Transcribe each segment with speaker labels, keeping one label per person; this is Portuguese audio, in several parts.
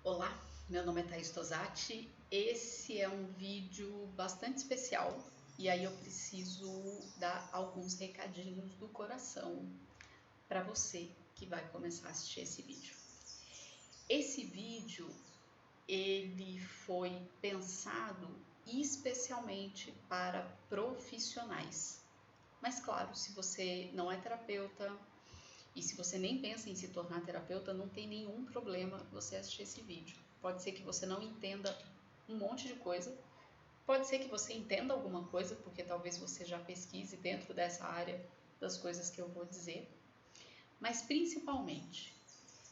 Speaker 1: Olá, meu nome é Thaís Tosati. Esse é um vídeo bastante especial e aí eu preciso dar alguns recadinhos do coração para você que vai começar a assistir esse vídeo. Esse vídeo ele foi pensado especialmente para profissionais. Mas claro, se você não é terapeuta e se você nem pensa em se tornar terapeuta, não tem nenhum problema você assistir esse vídeo. Pode ser que você não entenda um monte de coisa, pode ser que você entenda alguma coisa, porque talvez você já pesquise dentro dessa área das coisas que eu vou dizer, mas principalmente,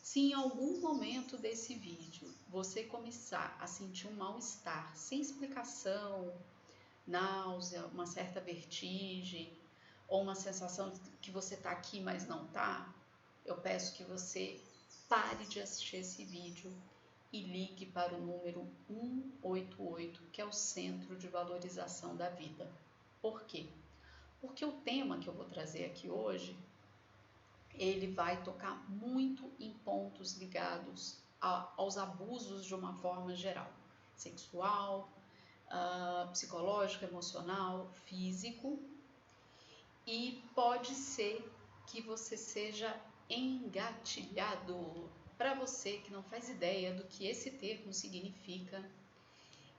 Speaker 1: se em algum momento desse vídeo você começar a sentir um mal-estar sem explicação, náusea, uma certa vertigem, ou uma sensação de que você está aqui, mas não está, eu peço que você pare de assistir esse vídeo e ligue para o número 188, que é o Centro de Valorização da Vida. Por quê? Porque o tema que eu vou trazer aqui hoje, ele vai tocar muito em pontos ligados aos abusos de uma forma geral, sexual, psicológico, emocional, físico, e pode ser que você seja engatilhado. Para você que não faz ideia do que esse termo significa,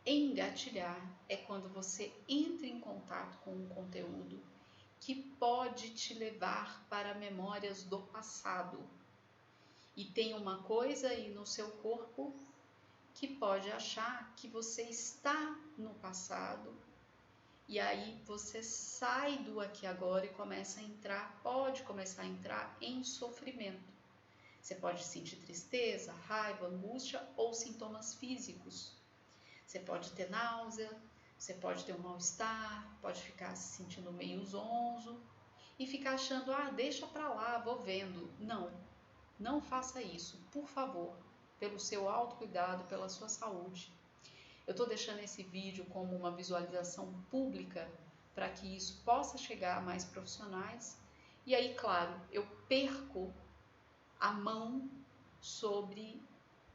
Speaker 1: engatilhar é quando você entra em contato com um conteúdo que pode te levar para memórias do passado. E tem uma coisa aí no seu corpo que pode achar que você está no passado, e aí você sai do aqui agora e pode começar a entrar em sofrimento. Você pode sentir tristeza, raiva, angústia ou sintomas físicos. Você pode ter náusea, você pode ter um mal-estar, pode ficar se sentindo meio zonzo e ficar achando, deixa pra lá, vou vendo. Não faça isso, por favor, pelo seu autocuidado, pela sua saúde. Eu estou deixando esse vídeo como uma visualização pública para que isso possa chegar a mais profissionais. E aí, claro, eu perco a mão sobre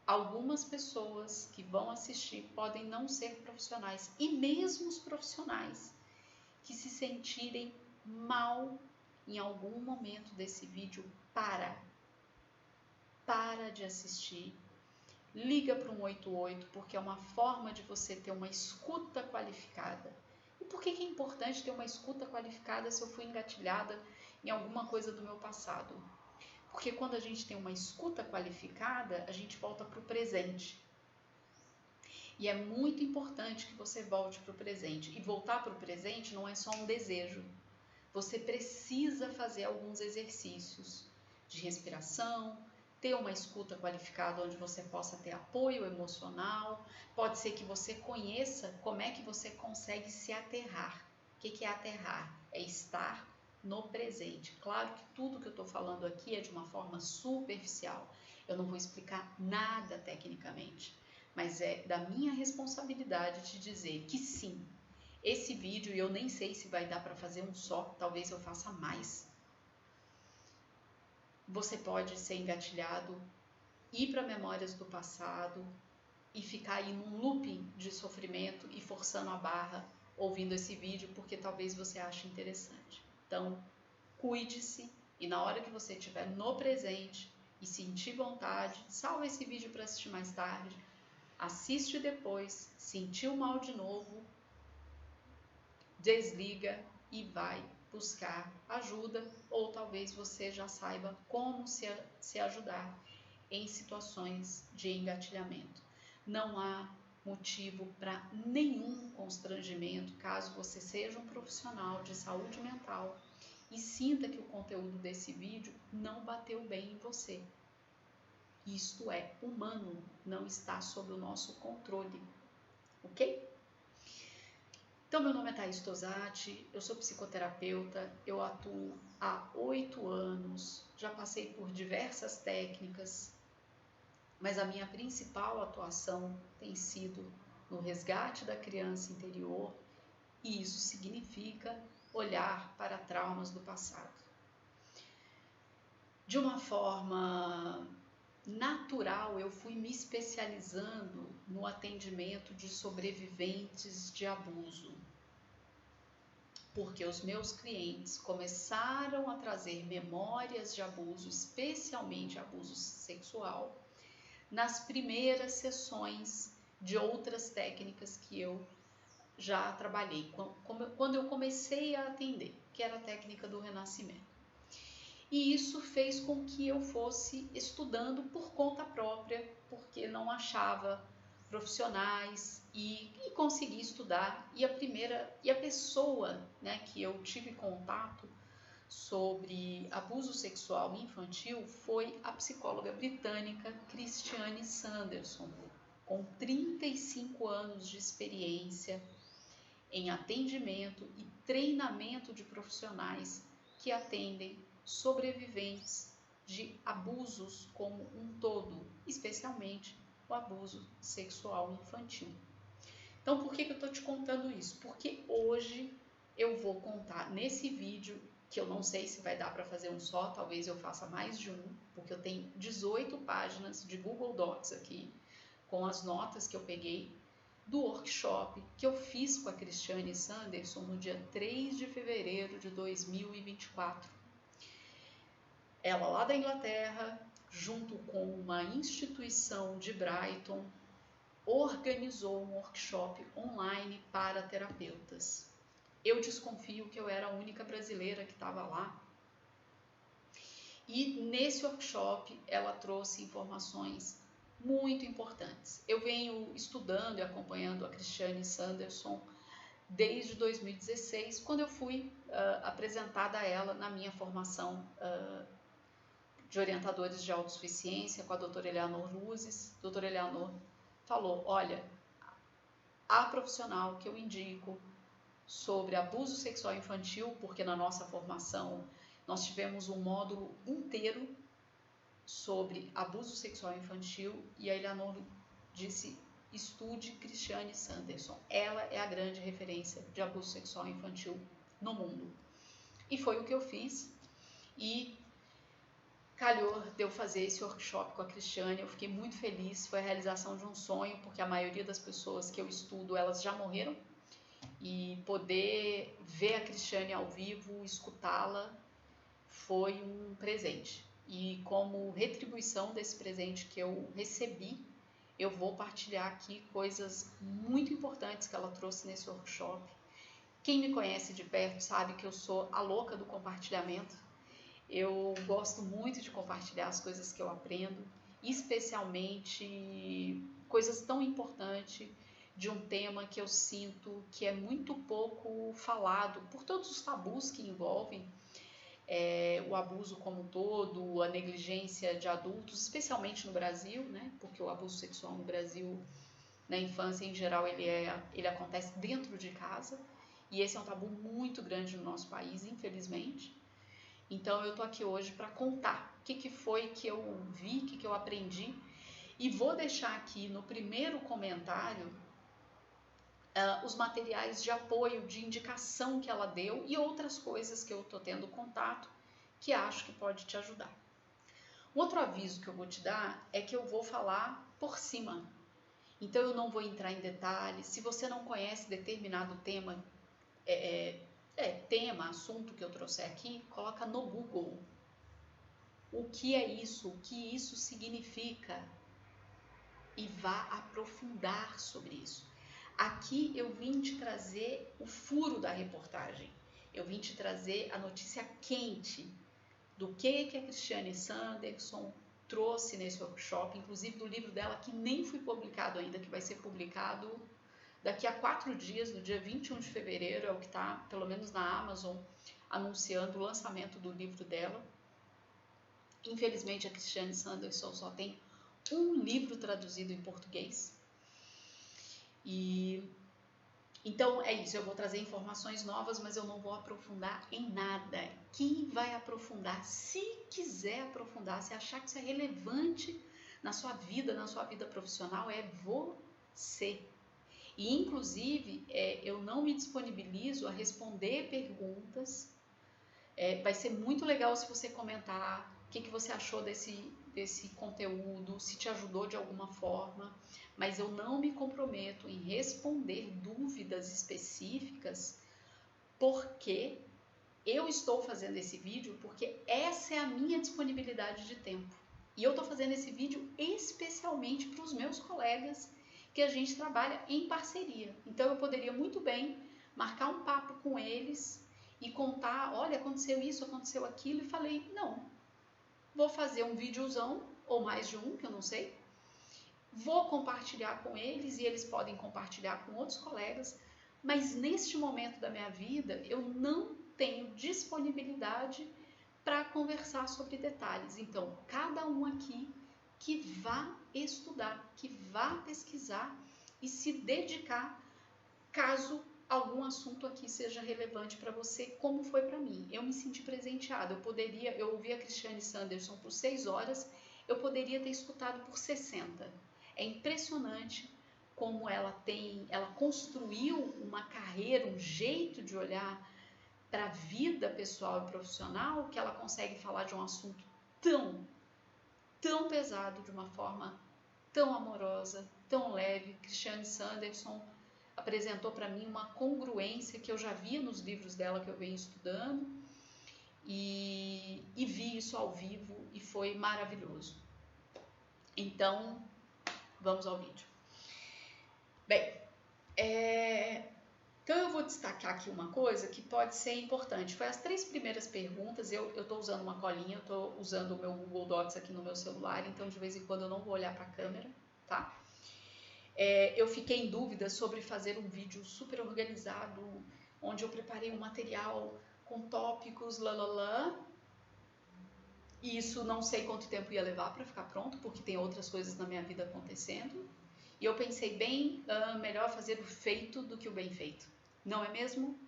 Speaker 1: algumas pessoas que vão assistir, podem não ser profissionais. E mesmo os profissionais que se sentirem mal em algum momento desse vídeo, para de assistir. Liga para um 188, porque é uma forma de você ter uma escuta qualificada. E por que é importante ter uma escuta qualificada se eu fui engatilhada em alguma coisa do meu passado? Porque quando a gente tem uma escuta qualificada, a gente volta para o presente. E é muito importante que você volte para o presente. E voltar para o presente não é só um desejo. Você precisa fazer alguns exercícios de respiração, ter uma escuta qualificada onde você possa ter apoio emocional. Pode ser que você conheça como é que você consegue se aterrar. O que é aterrar? É estar no presente. Claro que tudo que eu estou falando aqui é de uma forma superficial. Eu não vou explicar nada tecnicamente, mas é da minha responsabilidade te dizer que sim, esse vídeo, eu nem sei se vai dar para fazer um só, talvez eu faça mais. Você pode ser engatilhado, ir para memórias do passado e ficar aí num looping de sofrimento e forçando a barra ouvindo esse vídeo porque talvez você ache interessante. Então, cuide-se e na hora que você estiver no presente e sentir vontade, salva esse vídeo para assistir mais tarde, assiste depois, sentiu mal de novo, desliga e vai buscar ajuda, ou talvez você já saiba como se ajudar em situações de engatilhamento. Não há motivo para nenhum constrangimento caso você seja um profissional de saúde mental e sinta que o conteúdo desse vídeo não bateu bem em você. Isto é humano, não está sob o nosso controle, ok? Então, meu nome é Thaís Tosati, eu sou psicoterapeuta, eu atuo há 8 anos, já passei por diversas técnicas, mas a minha principal atuação tem sido no resgate da criança interior, e isso significa olhar para traumas do passado. De uma forma natural geral, eu fui me especializando no atendimento de sobreviventes de abuso, porque os meus clientes começaram a trazer memórias de abuso, especialmente abuso sexual, nas primeiras sessões de outras técnicas que eu já trabalhei, quando eu comecei a atender, que era a técnica do renascimento. E isso fez com que eu fosse estudando por conta própria, porque não achava profissionais e consegui estudar. E a pessoa, né, que eu tive contato sobre abuso sexual infantil foi a psicóloga britânica Christiane Sanderson, com 35 anos de experiência em atendimento e treinamento de profissionais que atendem sobreviventes de abusos como um todo, especialmente o abuso sexual infantil. Então, por que eu estou te contando isso? Porque hoje eu vou contar nesse vídeo, que eu não sei se vai dar para fazer um só, talvez eu faça mais de um, porque eu tenho 18 páginas de Google Docs aqui, com as notas que eu peguei do workshop que eu fiz com a Christiane Sanderson no dia 3 de fevereiro de 2024. Ela lá da Inglaterra, junto com uma instituição de Brighton, organizou um workshop online para terapeutas. Eu desconfio que eu era a única brasileira que estava lá. E nesse workshop ela trouxe informações muito importantes. Eu venho estudando e acompanhando a Christiane Sanderson desde 2016, quando eu fui apresentada a ela na minha formação de orientadores de autossuficiência com a doutora Eleanor Luzes. A doutora Eleanor falou, olha, a profissional que eu indico sobre abuso sexual infantil, porque na nossa formação nós tivemos um módulo inteiro sobre abuso sexual infantil, e a Eleanor disse, estude Christiane Sanderson, ela é a grande referência de abuso sexual infantil no mundo. E foi o que eu fiz, e calhou de eu fazer esse workshop com a Christiane. Eu fiquei muito feliz, foi a realização de um sonho, porque a maioria das pessoas que eu estudo, elas já morreram, e poder ver a Christiane ao vivo, escutá-la, foi um presente. E como retribuição desse presente que eu recebi, eu vou partilhar aqui coisas muito importantes que ela trouxe nesse workshop. Quem me conhece de perto sabe que eu sou a louca do compartilhamento. Eu gosto muito de compartilhar as coisas que eu aprendo, especialmente coisas tão importantes de um tema que eu sinto que é muito pouco falado, por todos os tabus que envolvem o abuso como um todo, a negligência de adultos, especialmente no Brasil, né? Porque o abuso sexual no Brasil, na infância em geral, ele acontece dentro de casa, e esse é um tabu muito grande no nosso país, infelizmente. Então eu tô aqui hoje para contar o que foi que eu vi, o que eu aprendi, e vou deixar aqui no primeiro comentário os materiais de apoio, de indicação que ela deu e outras coisas que eu tô tendo contato que acho que pode te ajudar. Um outro aviso que eu vou te dar é que eu vou falar por cima, então eu não vou entrar em detalhes. Se você não conhece determinado tema, assunto que eu trouxe aqui, coloca no Google o que é isso, o que isso significa, e vá aprofundar sobre isso. Aqui eu vim te trazer o furo da reportagem, eu vim te trazer a notícia quente do que a Christiane Sanderson trouxe nesse workshop, inclusive do livro dela que nem foi publicado ainda, que vai ser publicado daqui a 4 dias, no dia 21 de fevereiro, é o que está, pelo menos na Amazon, anunciando o lançamento do livro dela. Infelizmente a Christiane Sanderson só tem um livro traduzido em português. E então é isso, eu vou trazer informações novas, mas eu não vou aprofundar em nada. Quem vai aprofundar, se quiser aprofundar, se achar que isso é relevante na sua vida profissional, é você. E inclusive eu não me disponibilizo a responder perguntas. Vai ser muito legal se você comentar o que você achou desse desse conteúdo, se te ajudou de alguma forma, mas eu não me comprometo em responder dúvidas específicas, porque eu estou fazendo esse vídeo porque essa é a minha disponibilidade de tempo. E eu estou fazendo esse vídeo especialmente para os meus colegas que a gente trabalha em parceria. Então eu poderia muito bem marcar um papo com eles e contar, olha, aconteceu isso, aconteceu aquilo, e falei, não, vou fazer um videozão, ou mais de um, que eu não sei, vou compartilhar com eles e eles podem compartilhar com outros colegas, mas neste momento da minha vida eu não tenho disponibilidade para conversar sobre detalhes. Então, cada um aqui que vá estudar, que vá pesquisar e se dedicar caso algum assunto aqui seja relevante para você, como foi para mim. Eu me senti presenteada. Eu ouvi a Cristiane Sanderson por 6 horas, eu poderia ter escutado por 60. É impressionante como ela construiu uma carreira, um jeito de olhar para a vida pessoal e profissional, que ela consegue falar de um assunto tão pesado de uma forma tão amorosa, tão leve. Cristiane Sanderson apresentou para mim uma congruência que eu já via nos livros dela que eu venho estudando e vi isso ao vivo e foi maravilhoso. Então, vamos ao vídeo. Bem, então eu vou destacar aqui uma coisa que pode ser importante. Foi as 3 primeiras perguntas, eu estou usando uma colinha, eu estou usando o meu Google Docs aqui no meu celular, então de vez em quando eu não vou olhar para a câmera, tá? Eu fiquei em dúvida sobre fazer um vídeo super organizado, onde eu preparei um material com tópicos, e isso não sei quanto tempo ia levar para ficar pronto, porque tem outras coisas na minha vida acontecendo. E eu pensei bem, melhor fazer o feito do que o bem feito, não é mesmo?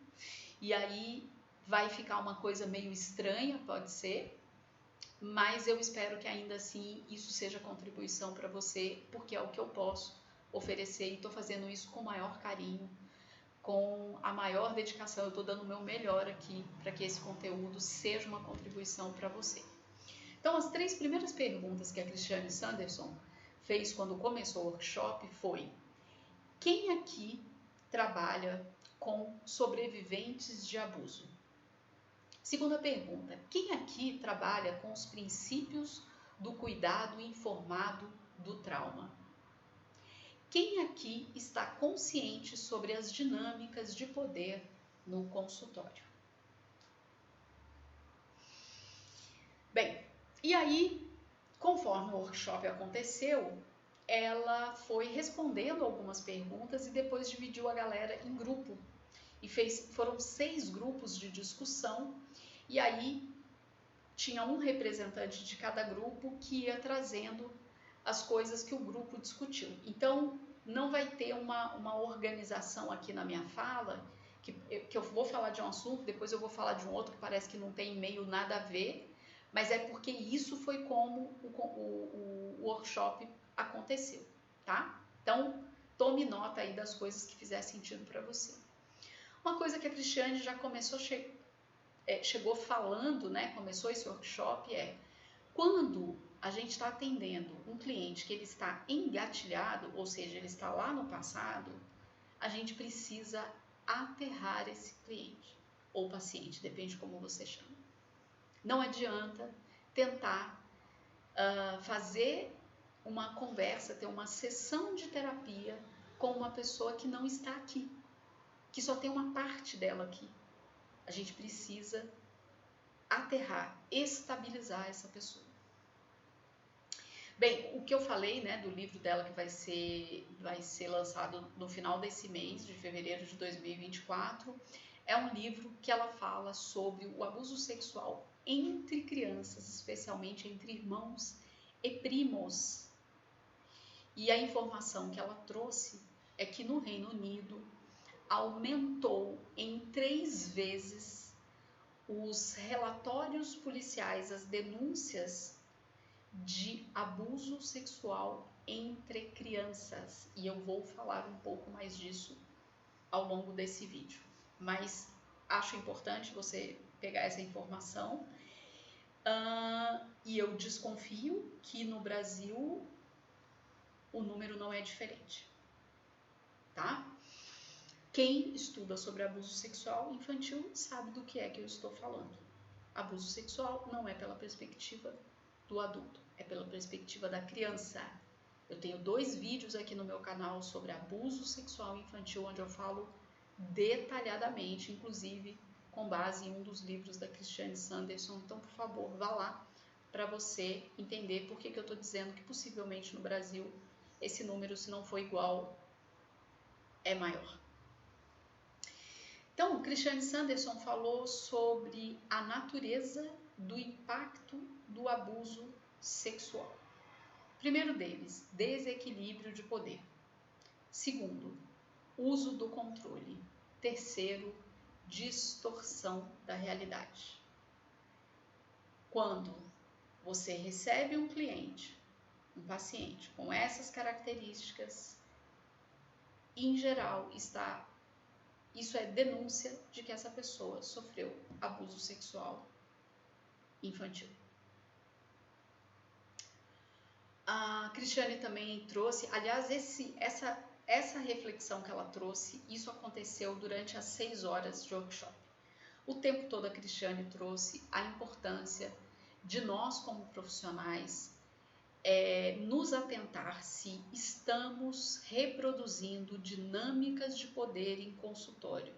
Speaker 1: E aí vai ficar uma coisa meio estranha, pode ser, mas eu espero que ainda assim isso seja contribuição para você, porque é o que eu posso oferecer e estou fazendo isso com o maior carinho, com a maior dedicação. Eu estou dando o meu melhor aqui para que esse conteúdo seja uma contribuição para você. Então, as 3 primeiras perguntas que a Cristiane Sanderson fez quando começou o workshop foi: quem aqui trabalha com sobreviventes de abuso? Segunda pergunta: quem aqui trabalha com os princípios do cuidado informado do trauma? Quem aqui está consciente sobre as dinâmicas de poder no consultório? Bem, e aí, conforme o workshop aconteceu, ela foi respondendo algumas perguntas e depois dividiu a galera em grupo. E foram 6 grupos de discussão, e aí tinha um representante de cada grupo que ia trazendo as coisas que o grupo discutiu. Então, não vai ter uma organização aqui na minha fala, que eu vou falar de um assunto, depois eu vou falar de um outro que parece que não tem meio nada a ver, mas é porque isso foi como o workshop aconteceu, tá? Então, tome nota aí das coisas que fizer sentido para você. Uma coisa que a Cristiane já chegou falando, né? Começou esse workshop quando a gente está atendendo um cliente que ele está engatilhado, ou seja, ele está lá no passado, a gente precisa aterrar esse cliente ou paciente, depende de como você chama. Não adianta tentar fazer uma conversa, ter uma sessão de terapia com uma pessoa que não está aqui, que só tem uma parte dela aqui. A gente precisa aterrar, estabilizar essa pessoa. Bem, o que eu falei, né, do livro dela que vai ser lançado no final desse mês, de fevereiro de 2024, é um livro que ela fala sobre o abuso sexual entre crianças, especialmente entre irmãos e primos. E a informação que ela trouxe é que no Reino Unido aumentou em 3 vezes os relatórios policiais, as denúncias de abuso sexual entre crianças. E eu vou falar um pouco mais disso ao longo desse vídeo. Mas acho importante você pegar essa informação. E eu desconfio que no Brasil o número não é diferente, tá? Quem estuda sobre abuso sexual infantil sabe do que é que eu estou falando. Abuso sexual não é pela perspectiva do adulto, é pela perspectiva da criança. Eu tenho 2 vídeos aqui no meu canal sobre abuso sexual infantil, onde eu falo detalhadamente, inclusive com base em um dos livros da Christiane Sanderson. Então, por favor, vá lá para você entender por que eu estou dizendo que possivelmente no Brasil esse número, se não for igual, é maior. Então, Christiane Sanderson falou sobre a natureza do impacto do abuso sexual. Primeiro deles, desequilíbrio de poder. Segundo, uso do controle. Terceiro, distorção da realidade. Quando você recebe um cliente, um paciente com essas características, em geral, isso é denúncia de que essa pessoa sofreu abuso sexual infantil. A Christiane também trouxe, aliás, essa reflexão que ela trouxe, isso aconteceu durante as 6 horas de workshop. O tempo todo a Christiane trouxe a importância de nós como profissionais nos atentar se estamos reproduzindo dinâmicas de poder em consultório.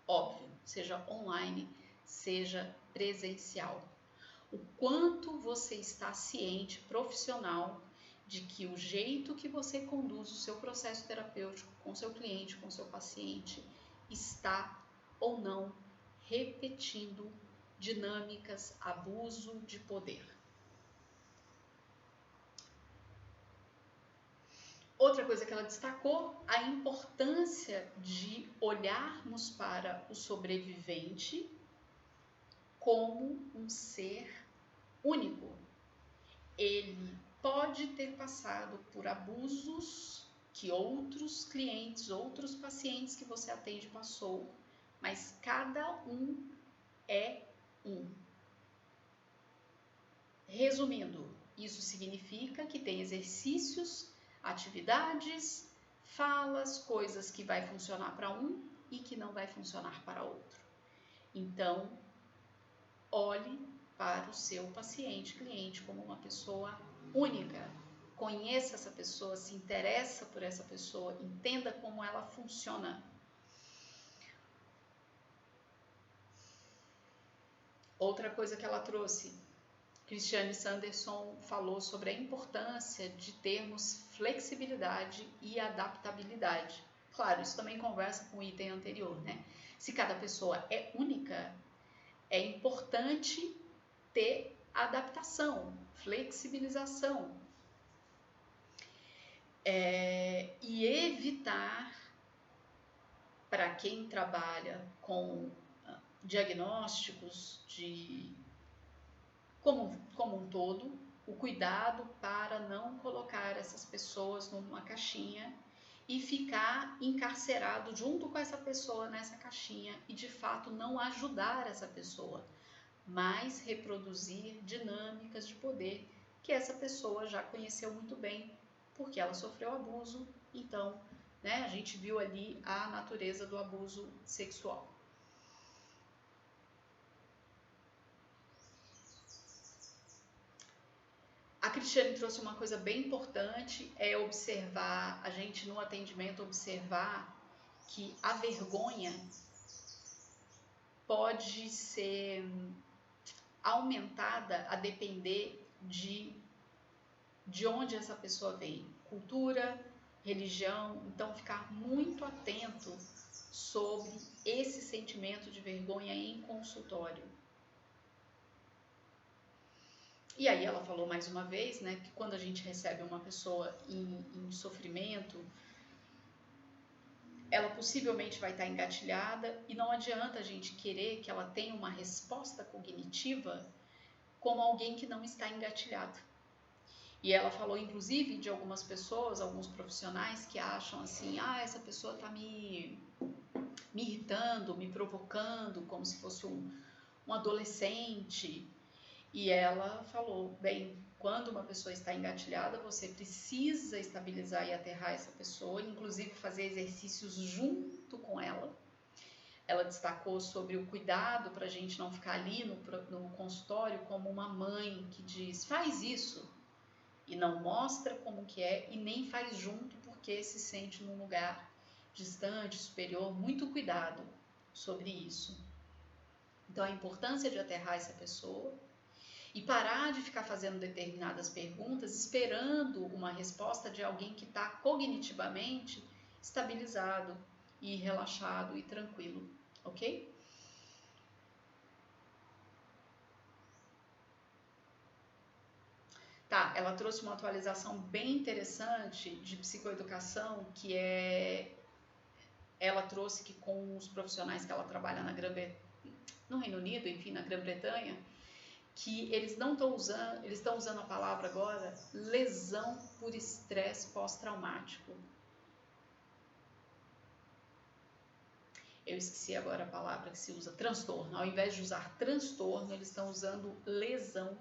Speaker 1: Óbvio, seja online, seja presencial. O quanto você está ciente, profissional, de que o jeito que você conduz o seu processo terapêutico com seu cliente, com seu paciente, está ou não repetindo dinâmicas, abuso de poder. Outra coisa que ela destacou, a importância de olharmos para o sobrevivente como um ser único. Ele pode ter passado por abusos que outros clientes, outros pacientes que você atende passou, mas cada um é um. Resumindo, isso significa que tem exercícios, atividades, falas, coisas que vai funcionar para um e que não vai funcionar para outro. Então, olhe para o seu paciente, cliente, como uma pessoa única. Conheça essa pessoa, se interessa por essa pessoa, entenda como ela funciona. Outra coisa que ela trouxe, Christiane Sanderson falou sobre a importância de termos flexibilidade e adaptabilidade. Claro, isso também conversa com o item anterior, né? Se cada pessoa é única, é importante ter adaptação, flexibilização. E evitar, para quem trabalha com diagnósticos como um todo, o cuidado para não colocar essas pessoas numa caixinha e ficar encarcerado junto com essa pessoa nessa caixinha e de fato não ajudar essa pessoa, mas reproduzir dinâmicas de poder que essa pessoa já conheceu muito bem, porque ela sofreu abuso. Então, né, a gente viu ali a natureza do abuso sexual. A Christiane trouxe uma coisa bem importante, é observar, a gente no atendimento observar que a vergonha pode ser aumentada a depender de onde essa pessoa vem, cultura, religião. Então ficar muito atento sobre esse sentimento de vergonha em consultório. E aí ela falou mais uma vez, né, que quando a gente recebe uma pessoa em sofrimento, ela possivelmente vai estar engatilhada e não adianta a gente querer que ela tenha uma resposta cognitiva como alguém que não está engatilhado. E ela falou, inclusive, de algumas pessoas, alguns profissionais que acham assim, essa pessoa está me irritando, me provocando, como se fosse um adolescente. E ela falou, bem, quando uma pessoa está engatilhada, você precisa estabilizar e aterrar essa pessoa, inclusive fazer exercícios junto com ela. Ela destacou sobre o cuidado para a gente não ficar ali no consultório como uma mãe que diz, faz isso, e não mostra como que é e nem faz junto porque se sente num lugar distante, superior. Muito cuidado sobre isso. Então a importância de aterrar essa pessoa e parar de ficar fazendo determinadas perguntas esperando uma resposta de alguém que está cognitivamente estabilizado e relaxado e tranquilo, ok? Tá, ela trouxe uma atualização bem interessante de psicoeducação, que ela trouxe que com os profissionais que ela trabalha no Reino Unido, enfim, na Grã-Bretanha, que eles não estão usando, eles estão usando a palavra agora lesão por estresse pós-traumático. Eu esqueci agora a palavra que se usa, transtorno. Ao invés de usar transtorno, eles estão usando lesão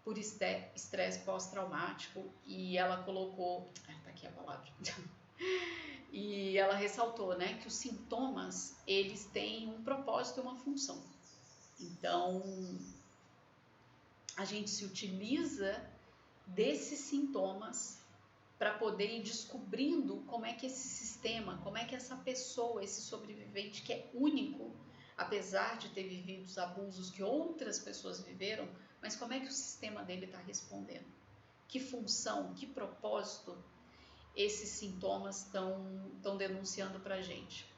Speaker 1: por estresse pós-traumático. E ela colocou, tá aqui a palavra. E ela ressaltou, né, que os sintomas, eles têm um propósito e uma função. Então, a gente se utiliza desses sintomas para poder ir descobrindo como é que esse sistema, como é que essa pessoa, esse sobrevivente que é único, apesar de ter vivido os abusos que outras pessoas viveram, mas como é que o sistema dele está respondendo? Que função, que propósito esses sintomas estão denunciando para a gente?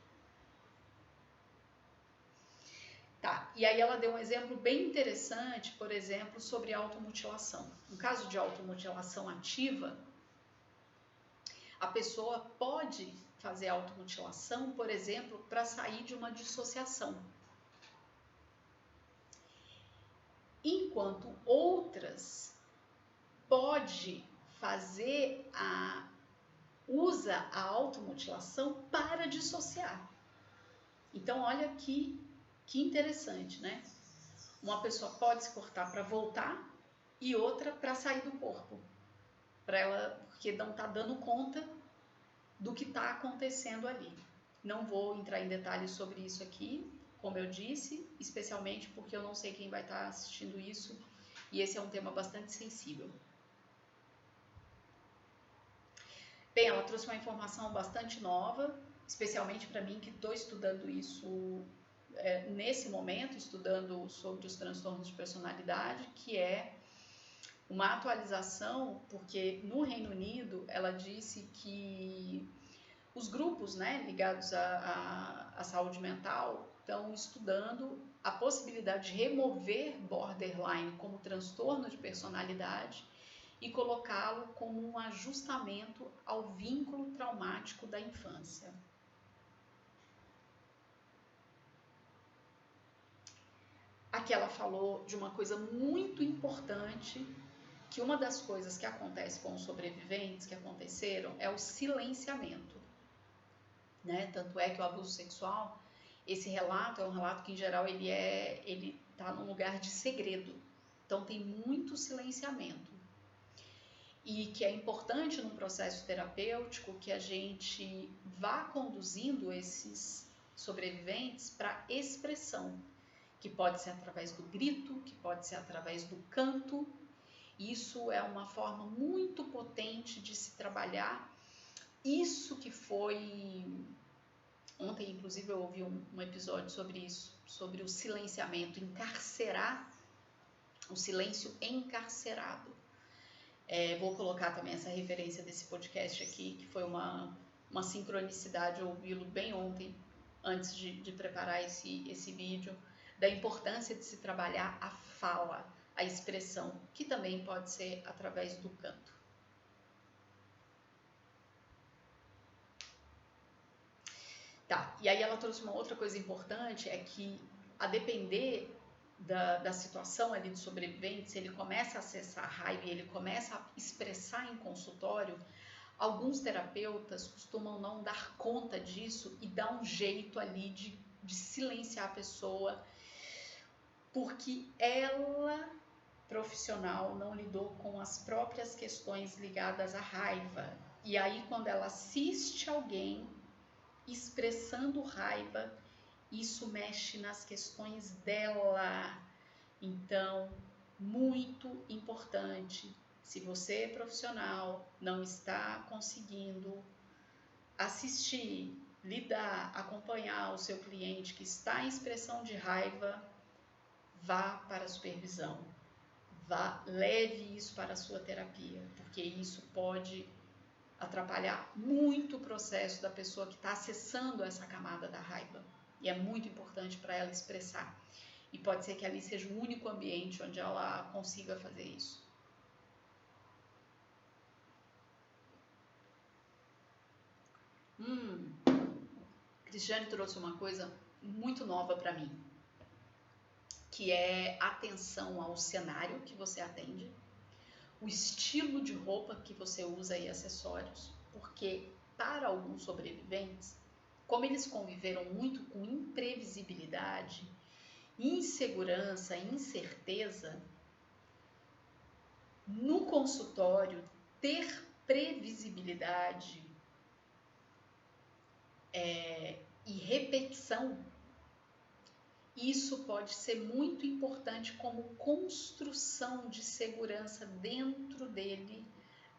Speaker 1: Tá, e aí ela deu um exemplo bem interessante, por exemplo, sobre automutilação. No caso de automutilação ativa, a pessoa pode fazer automutilação, por exemplo, para sair de uma dissociação. Enquanto outras pode fazer usa a automutilação para dissociar. Então, olha que interessante, né? Uma pessoa pode se cortar para voltar e outra para sair do corpo, para ela, porque não está dando conta do que está acontecendo ali. Não vou entrar em detalhes sobre isso aqui, como eu disse, especialmente porque eu não sei quem vai estar assistindo isso e esse é um tema bastante sensível. Bem, ela trouxe uma informação bastante nova, especialmente para mim que estou estudando isso nesse momento, estudando sobre os transtornos de personalidade, que é uma atualização, porque no Reino Unido ela disse que os grupos, né, ligados à saúde mental estão estudando a possibilidade de remover borderline como transtorno de personalidade e colocá-lo como um ajustamento ao vínculo traumático da infância. Aqui ela falou de uma coisa muito importante, que uma das coisas que acontece com os sobreviventes, que aconteceram, é o silenciamento. Né? Tanto é que o abuso sexual, esse relato é um relato que em geral ele está num lugar de segredo, então tem muito silenciamento e que é importante no processo terapêutico que a gente vá conduzindo esses sobreviventes para expressão, que pode ser através do grito, que pode ser através do canto. Isso é uma forma muito potente de se trabalhar isso que foi... Ontem, inclusive, eu ouvi um episódio sobre isso, sobre o silenciamento, encarcerar, o silêncio encarcerado. Vou colocar também essa referência desse podcast aqui, que foi uma sincronicidade, ouvi-lo bem ontem, antes de preparar esse vídeo, da importância de se trabalhar a fala, a expressão, que também pode ser através do canto. Tá, e aí ela trouxe uma outra coisa importante, é que a depender da situação ali de sobrevivente, se ele começa a acessar a raiva e ele começa a expressar em consultório, alguns terapeutas costumam não dar conta disso e dar um jeito ali de silenciar a pessoa, porque ela profissional não lidou com as próprias questões ligadas à raiva. E aí, quando ela assiste alguém expressando raiva, isso mexe nas questões dela. Então, muito importante, se você é profissional, não está conseguindo assistir, lidar, acompanhar o seu cliente que está em expressão de raiva, vá para a supervisão. Leve isso para a sua terapia, porque isso pode atrapalhar muito o processo da pessoa que está acessando essa camada da raiva. E é muito importante para ela expressar. E pode ser que ali seja o único ambiente onde ela consiga fazer isso. Cristiane trouxe uma coisa muito nova para mim, que é atenção ao cenário que você atende, o estilo de roupa que você usa e acessórios, porque para alguns sobreviventes, como eles conviveram muito com imprevisibilidade, insegurança, incerteza, no consultório ter previsibilidade e repetição, isso pode ser muito importante como construção de segurança dentro dele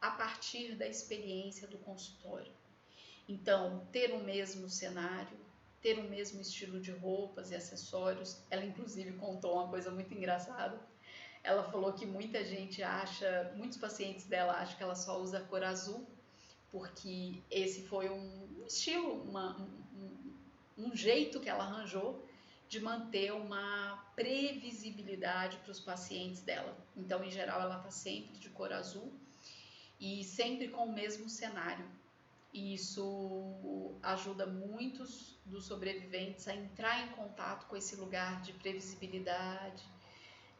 Speaker 1: a partir da experiência do consultório. Então, ter o mesmo cenário, ter o mesmo estilo de roupas e acessórios. Ela inclusive contou uma coisa muito engraçada. Ela falou que muita gente acha, muitos pacientes dela acham que ela só usa cor azul, porque esse foi um estilo, um jeito que ela arranjou de manter uma previsibilidade para os pacientes dela. Então, em geral, ela está sempre de cor azul e sempre com o mesmo cenário. E isso ajuda muitos dos sobreviventes a entrar em contato com esse lugar de previsibilidade,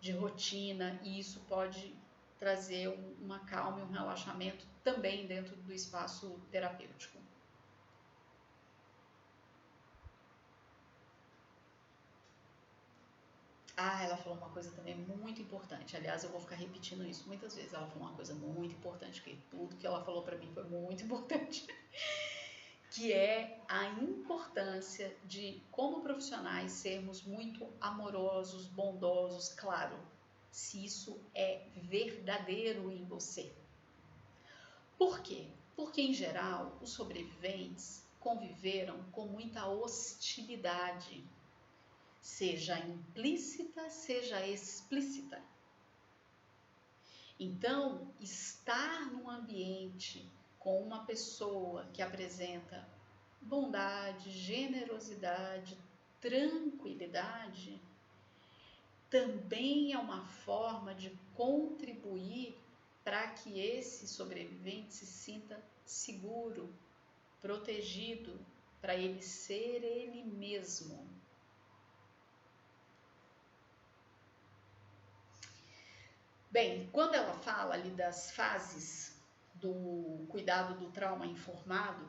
Speaker 1: de rotina, e isso pode trazer uma calma e um relaxamento também dentro do espaço terapêutico. Ela falou uma coisa também muito importante. Aliás, eu vou ficar repetindo isso muitas vezes. Ela falou uma coisa muito importante, que tudo que ela falou para mim foi muito importante. Que é a importância de, como profissionais, sermos muito amorosos, bondosos, claro, se isso é verdadeiro em você. Por quê? Porque, em geral, os sobreviventes conviveram com muita hostilidade, seja implícita, seja explícita. Então, estar num ambiente com uma pessoa que apresenta bondade, generosidade, tranquilidade, também é uma forma de contribuir para que esse sobrevivente se sinta seguro, protegido, para ele ser ele mesmo. Bem, quando ela fala ali das fases do cuidado do trauma informado,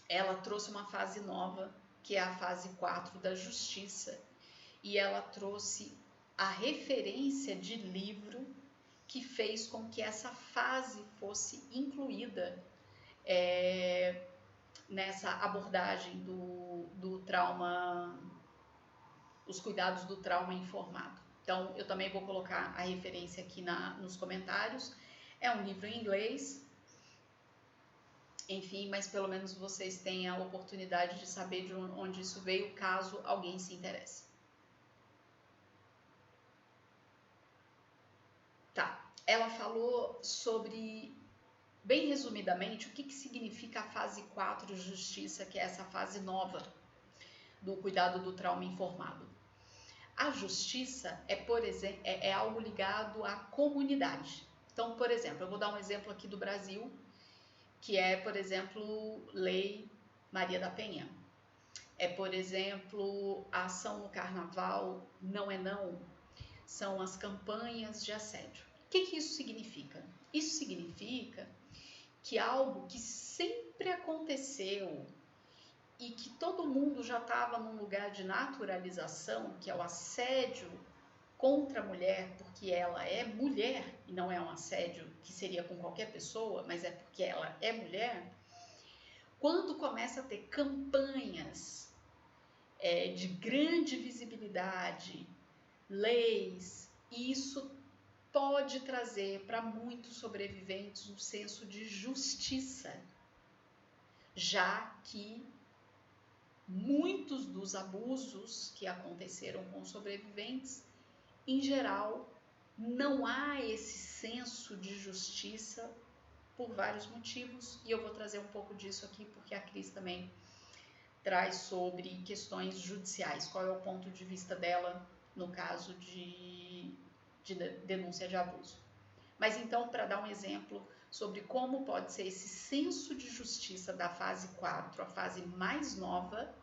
Speaker 1: ela trouxe uma fase nova, que é a fase 4 da justiça, e ela trouxe a referência de livro que fez com que essa fase fosse incluída nessa abordagem do trauma, os cuidados do trauma informado. Então, eu também vou colocar a referência aqui nos comentários. É um livro em inglês, enfim, mas pelo menos vocês têm a oportunidade de saber de onde isso veio, caso alguém se interesse. Tá, ela falou sobre, bem resumidamente, o que significa a fase 4 de justiça, que é essa fase nova do cuidado do trauma informado. A justiça por exemplo, é algo ligado à comunidade. Então, por exemplo, eu vou dar um exemplo aqui do Brasil, que é, por exemplo, Lei Maria da Penha. Por exemplo, a ação no carnaval Não é Não, são as campanhas de assédio. O que isso significa? Isso significa que algo que sempre aconteceu e que todo mundo já estava num lugar de naturalização, que é o assédio contra a mulher porque ela é mulher e não é um assédio que seria com qualquer pessoa, mas é porque ela é mulher, quando começa a ter campanhas de grande visibilidade, leis, isso pode trazer para muitos sobreviventes um senso de justiça, já que muitos dos abusos que aconteceram com sobreviventes, em geral, não há esse senso de justiça por vários motivos, e eu vou trazer um pouco disso aqui porque a Cris também traz sobre questões judiciais, qual é o ponto de vista dela no caso de denúncia de abuso. Mas então, para dar um exemplo sobre como pode ser esse senso de justiça da fase 4, a fase mais nova,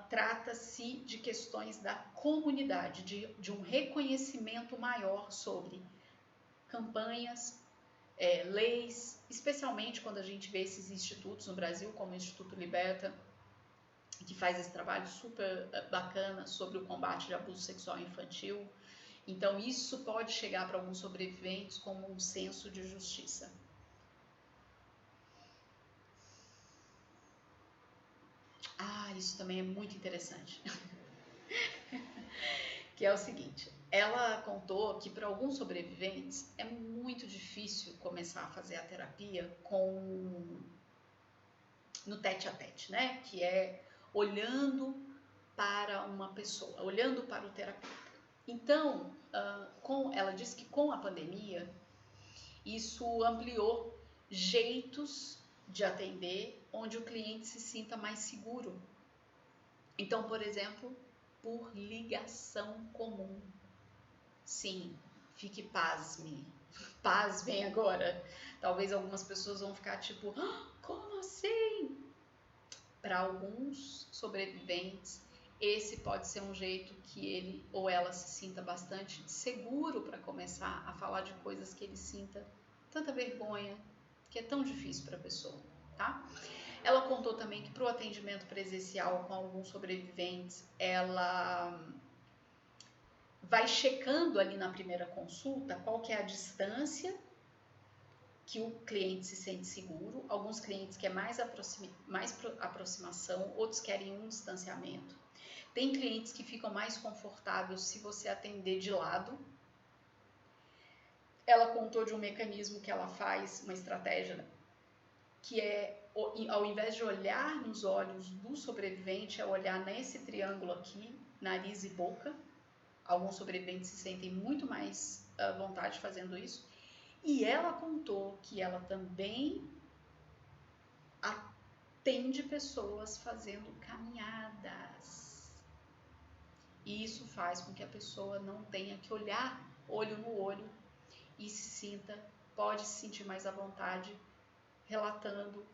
Speaker 1: trata-se de questões da comunidade, de um reconhecimento maior sobre campanhas, leis, especialmente quando a gente vê esses institutos no Brasil, como o Instituto Liberta, que faz esse trabalho super bacana sobre o combate de abuso sexual infantil. Então, isso pode chegar para alguns sobreviventes como um senso de justiça. Isso também é muito interessante. Que é o seguinte, ela contou que para alguns sobreviventes é muito difícil começar a fazer a terapia no tete-a-tete, né? Que é olhando para uma pessoa, olhando para o terapeuta. Então, ela disse que com a pandemia, isso ampliou jeitos de atender onde o cliente se sinta mais seguro. Então, por exemplo, por ligação comum. Sim, fique pasmem agora. Talvez algumas pessoas vão ficar tipo, como assim? Para alguns sobreviventes, esse pode ser um jeito que ele ou ela se sinta bastante seguro para começar a falar de coisas que ele sinta tanta vergonha, que é tão difícil para a pessoa, tá? Ela contou também que para o atendimento presencial com alguns sobreviventes, ela vai checando ali na primeira consulta qual que é a distância que o cliente se sente seguro. Alguns clientes querem mais aproximação, outros querem um distanciamento. Tem clientes que ficam mais confortáveis se você atender de lado. Ela contou de um mecanismo que ela faz, uma estratégia, que é, ao invés de olhar nos olhos do sobrevivente, é olhar nesse triângulo aqui, nariz e boca. Alguns sobreviventes se sentem muito mais à vontade fazendo isso. E ela contou que ela também atende pessoas fazendo caminhadas. E isso faz com que a pessoa não tenha que olhar olho no olho e pode se sentir mais à vontade relatando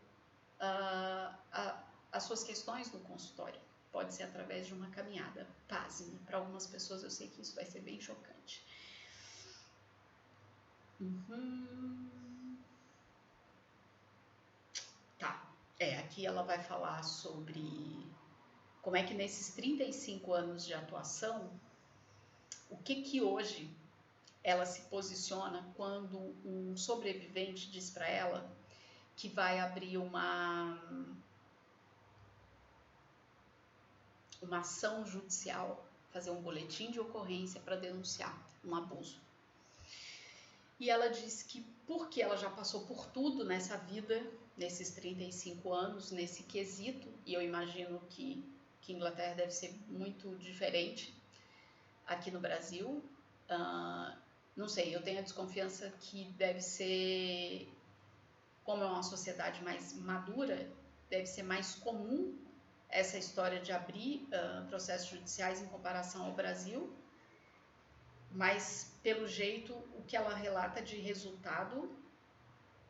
Speaker 1: as suas questões no consultório. Pode ser através de uma caminhada. Pasme, para algumas pessoas eu sei que isso vai ser bem chocante. Tá, aqui ela vai falar sobre como é que nesses 35 anos de atuação, o que hoje ela se posiciona quando um sobrevivente diz para ela que vai abrir uma ação judicial, fazer um boletim de ocorrência para denunciar um abuso. E ela diz que porque ela já passou por tudo nessa vida, nesses 35 anos, nesse quesito, e eu imagino que Inglaterra deve ser muito diferente aqui no Brasil, não sei, eu tenho a desconfiança que deve ser, como é uma sociedade mais madura, deve ser mais comum essa história de abrir processos judiciais em comparação ao Brasil, mas pelo jeito o que ela relata de resultado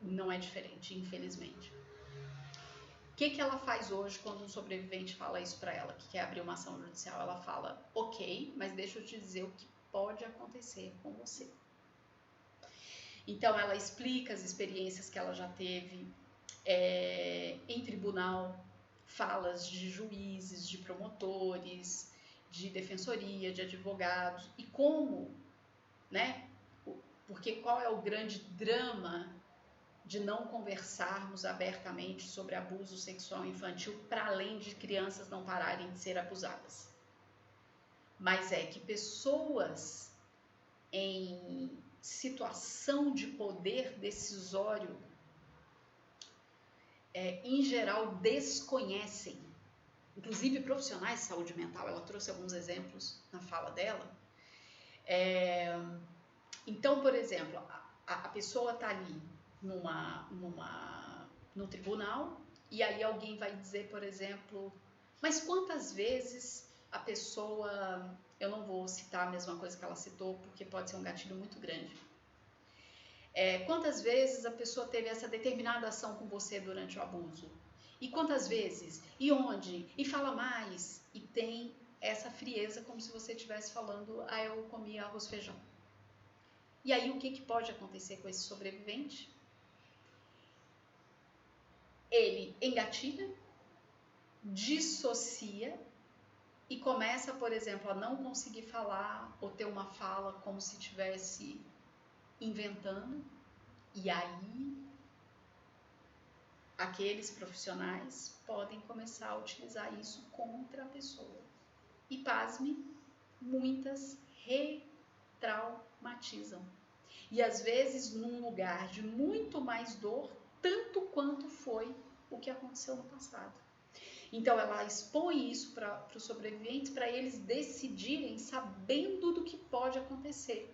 Speaker 1: não é diferente, infelizmente. O que ela faz hoje quando um sobrevivente fala isso para ela, que quer abrir uma ação judicial? Ela fala, ok, mas deixa eu te dizer o que pode acontecer com você. Então ela explica as experiências que ela já teve em tribunal, falas de juízes, de promotores, de defensoria, de advogados, e como, né? Porque qual é o grande drama de não conversarmos abertamente sobre abuso sexual infantil, para além de crianças não pararem de ser abusadas? Mas é que pessoas em situação de poder decisório, em geral, desconhecem, inclusive profissionais de saúde mental. Ela trouxe alguns exemplos na fala dela. Então, por exemplo, a pessoa está ali no tribunal, e aí alguém vai dizer, por exemplo, mas quantas vezes a pessoa... Eu não vou citar a mesma coisa que ela citou, porque pode ser um gatilho muito grande. Quantas vezes a pessoa teve essa determinada ação com você durante o abuso? E quantas vezes? E onde? E fala mais. E tem essa frieza, como se você estivesse falando, eu comi arroz e feijão. E aí o que pode acontecer com esse sobrevivente? Ele engatilha, dissocia e começa, por exemplo, a não conseguir falar ou ter uma fala como se estivesse inventando. E aí aqueles profissionais podem começar a utilizar isso contra a pessoa. E pasme, muitas retraumatizam. E às vezes num lugar de muito mais dor, tanto quanto foi o que aconteceu no passado. Então ela expõe isso para os sobreviventes, para eles decidirem sabendo do que pode acontecer.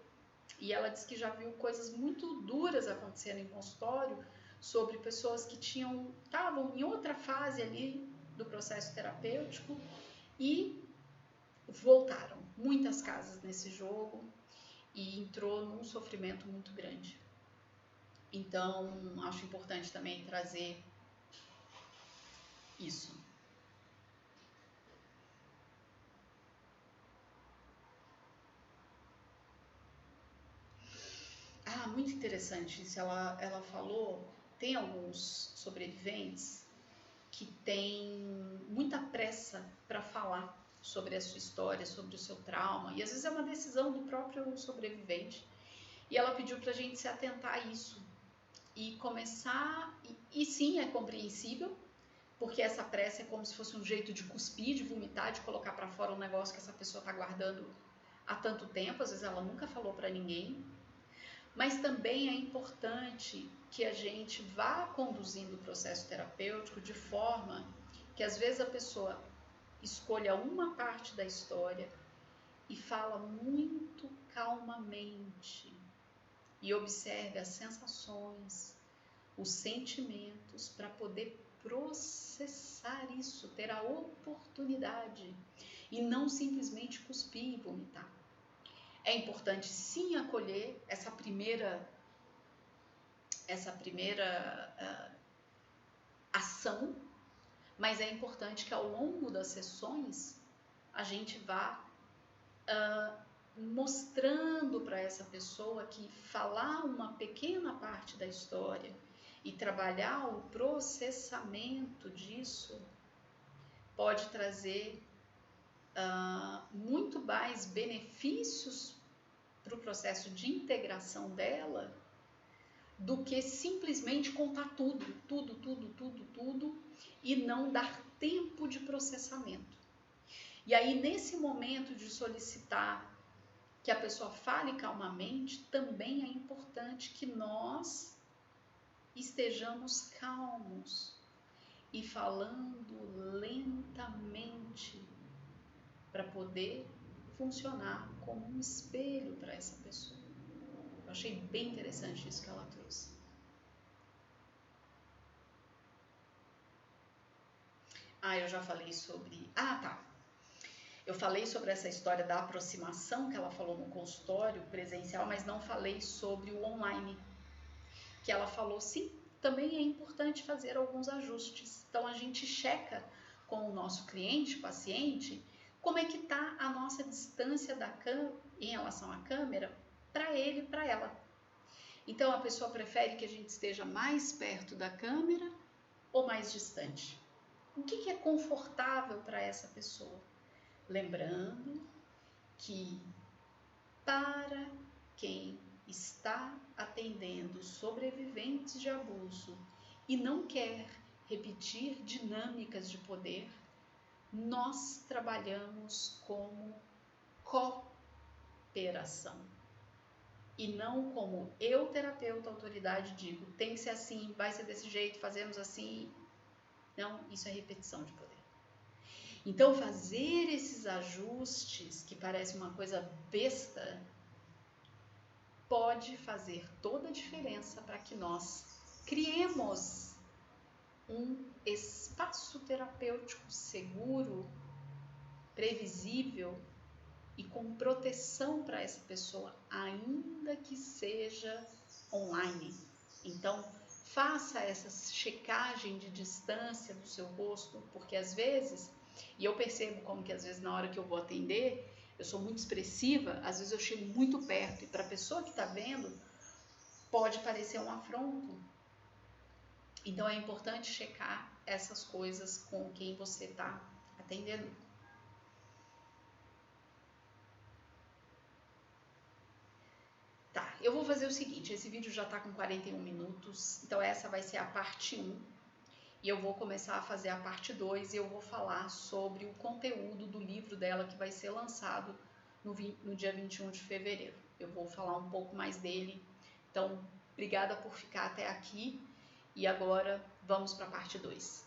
Speaker 1: E ela diz que já viu coisas muito duras acontecendo em consultório sobre pessoas que estavam em outra fase ali do processo terapêutico e voltaram. Muitas casas nesse jogo, e entrou num sofrimento muito grande. Então, acho importante também trazer isso. Muito interessante isso. Ela falou, tem alguns sobreviventes que têm muita pressa para falar sobre a sua história, sobre o seu trauma, e às vezes é uma decisão do próprio sobrevivente. E ela pediu para a gente se atentar a isso e começar, e sim, é compreensível, porque essa pressa é como se fosse um jeito de cuspir, de vomitar, de colocar para fora um negócio que essa pessoa está guardando há tanto tempo, às vezes ela nunca falou para ninguém. Mas também é importante que a gente vá conduzindo o processo terapêutico de forma que às vezes a pessoa escolha uma parte da história e fala muito calmamente e observe as sensações, os sentimentos, para poder processar isso, ter a oportunidade e não simplesmente cuspir e vomitar. É importante sim acolher essa primeira ação, mas é importante que ao longo das sessões a gente vá mostrando para essa pessoa que falar uma pequena parte da história e trabalhar o processamento disso pode trazer muito mais benefícios para o processo de integração dela do que simplesmente contar tudo e não dar tempo de processamento. E aí, nesse momento de solicitar que a pessoa fale calmamente, também é importante que nós estejamos calmos e falando lentamente para poder funcionar como um espelho para essa pessoa. Eu achei bem interessante isso que ela trouxe. Eu já falei sobre... Eu falei sobre essa história da aproximação que ela falou no consultório presencial, mas não falei sobre o online. Que ela falou, sim, também é importante fazer alguns ajustes. Então, a gente checa com o nosso cliente, paciente, como é que está a nossa distância em relação à câmera para ele e para ela. Então, a pessoa prefere que a gente esteja mais perto da câmera ou mais distante? O que é confortável para essa pessoa? Lembrando que para quem está atendendo sobreviventes de abuso e não quer repetir dinâmicas de poder, nós trabalhamos como cooperação e não como eu, terapeuta, autoridade, digo, tem que ser assim, vai ser desse jeito, fazemos assim. Não, isso é repetição de poder. Então, fazer esses ajustes, que parece uma coisa besta, pode fazer toda a diferença para que nós criemos um espaço terapêutico seguro, previsível e com proteção para essa pessoa, ainda que seja online. Então, faça essa checagem de distância do seu rosto, porque às vezes, e eu percebo como que às vezes na hora que eu vou atender, eu sou muito expressiva, às vezes eu chego muito perto e para a pessoa que está vendo, pode parecer um afronto. Então é importante checar essas coisas com quem você está atendendo. Tá, eu vou fazer o seguinte, esse vídeo já está com 41 minutos, então essa vai ser a parte 1. E eu vou começar a fazer a parte 2 e eu vou falar sobre o conteúdo do livro dela que vai ser lançado no dia 21 de fevereiro. Eu vou falar um pouco mais dele. Então, obrigada por ficar até aqui e agora vamos para a parte 2.